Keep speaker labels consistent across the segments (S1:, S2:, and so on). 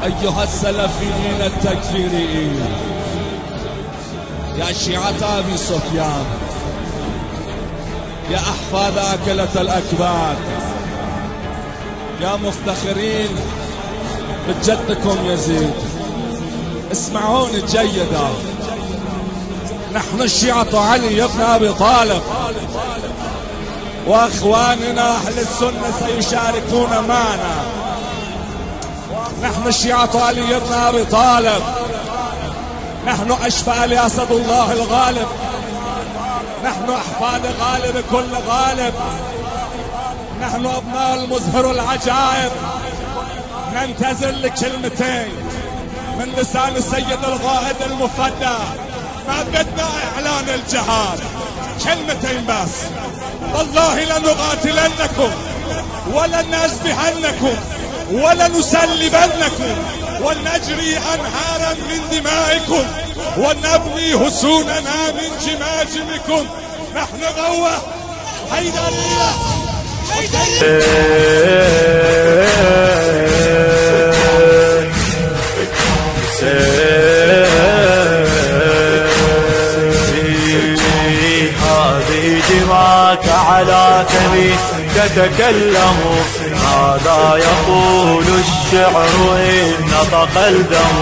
S1: أيها السلفيين التكفيريين، يا شيعة أبي سفيان، يا أحفاد أكلة الأكباد، يا مفتخرين بجدكم يزيد، اسمعوني جيدا. نحن الشيعة علي بن أبي طالب، وأخواننا أهل السنة سيشاركون معنا. نحن الشيعة علي بن أبي طالب، نحن أشفاء لأسد الله الغالب، نحن أحفاد غالب كل غالب، نحن أبناء المزهر العجائب. ننتظر لكلمتين من لسان السيد القائد المفدى، ما بدنا إعلان الجهاد، كلمتين بس. والله لنقاتلنكم ولنذبحنكم ولنسلبنكم ونجري أنهارا من دمائكم ونبني حصوننا من جماجمكم. نحن غوة حيدرية
S2: هذه دماك على ثمي تتكلم، هذا يقول الشعر إن نطق الدم.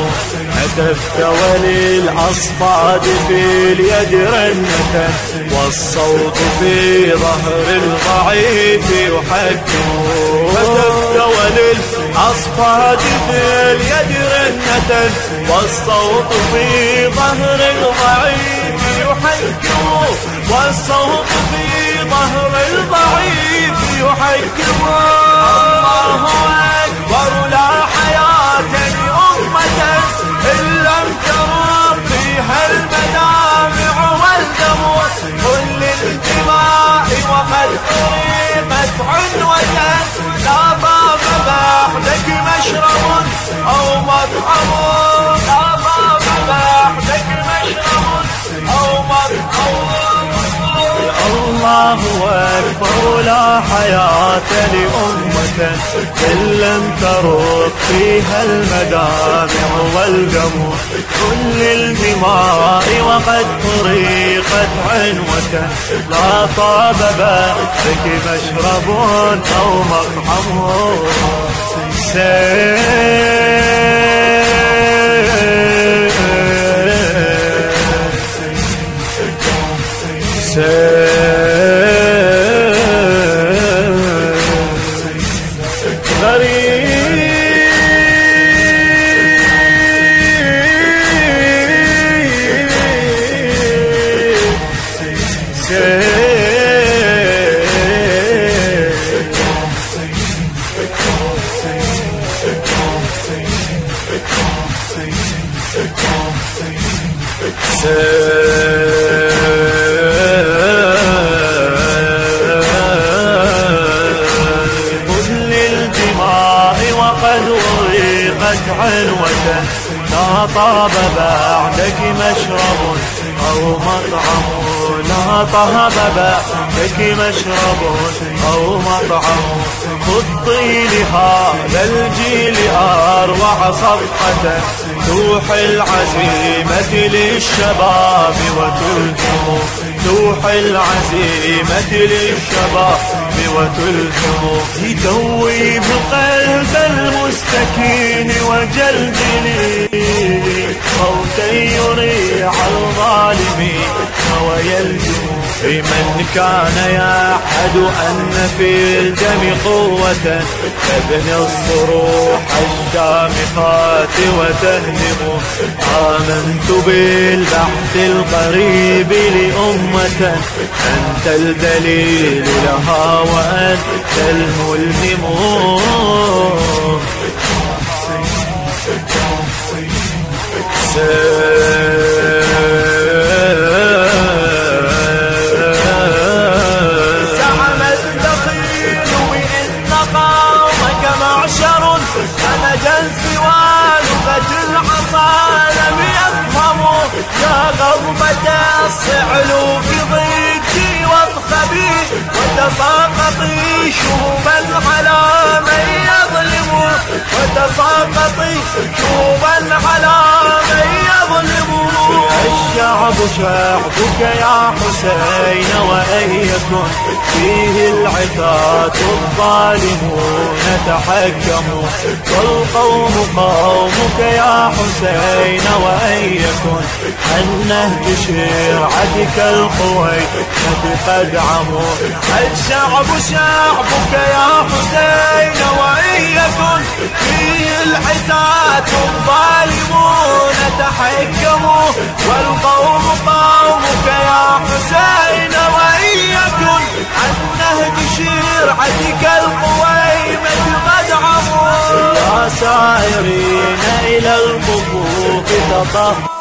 S2: هتفت وللأصفاد في اليد رنة، والصوت في ظهر الضعيف يحكم. هتفت وللأصفاد في اليد رنة، والصوت في ظهر الضعيف يحكم. والصوت في ظهر الضعيف يحكم. الله أكبر، لا حياة لأمة إن لم ترق فيها المدامع والدم. كل الدماء وقد أريقت عنوة، لا باب بعدك مشرب أو مطعم. لا باب بعدك مشرب أو مطعم. الله أكبر، لا حياة لأمة إن لم ترق فيها المدامع والدم. كل الدماء وقد طريقت عنوة، لا طاب بعدك مشرب أو مطعم. كل الدماء وقد أريقت عنوة، لا طاب بعدك مشرب أو مطعم. لا طاب بعدك مشرب أو مطعم. خطي لهذا الجيل أروع صفحة، توح العزيمة للشباب وتلهم. توح العزيمة للشباب وتلهم. يدوي بقلب المستكين وجلدني، صوتا يريع الظالمين ويلجم. لمن كان يعهد أن في الدم قوة، تبني الصروح الشامخات وتهدم. آمنت بالبحث القريب لأمة، أنت الدليل لها وأنت الملهم. زعم الدخيل بأن قومك معشر، فنجا سوى لغة العصا لم يفهموا. يا غضبة الصعلوك ضدي واضخبي، وتساقطي شهبا على من يظلم. وتساقطي شوبا على من يظلمون. الشعب شعبك يا حسين وإن يكن فيه العتاد الظالمون تحكموا، والقوم قومك يا حسين وإن يكن عن نهج شرعتك القويمة قد عموا. الشعب شعبك يا حسين وإن يكن فيه العتاد الظالمون تحكموا، والقوم قومك يا حسين وإن يكن عن نهج شرعتك القويمة قد عموا. يا سائرين إلى القبور تطهروا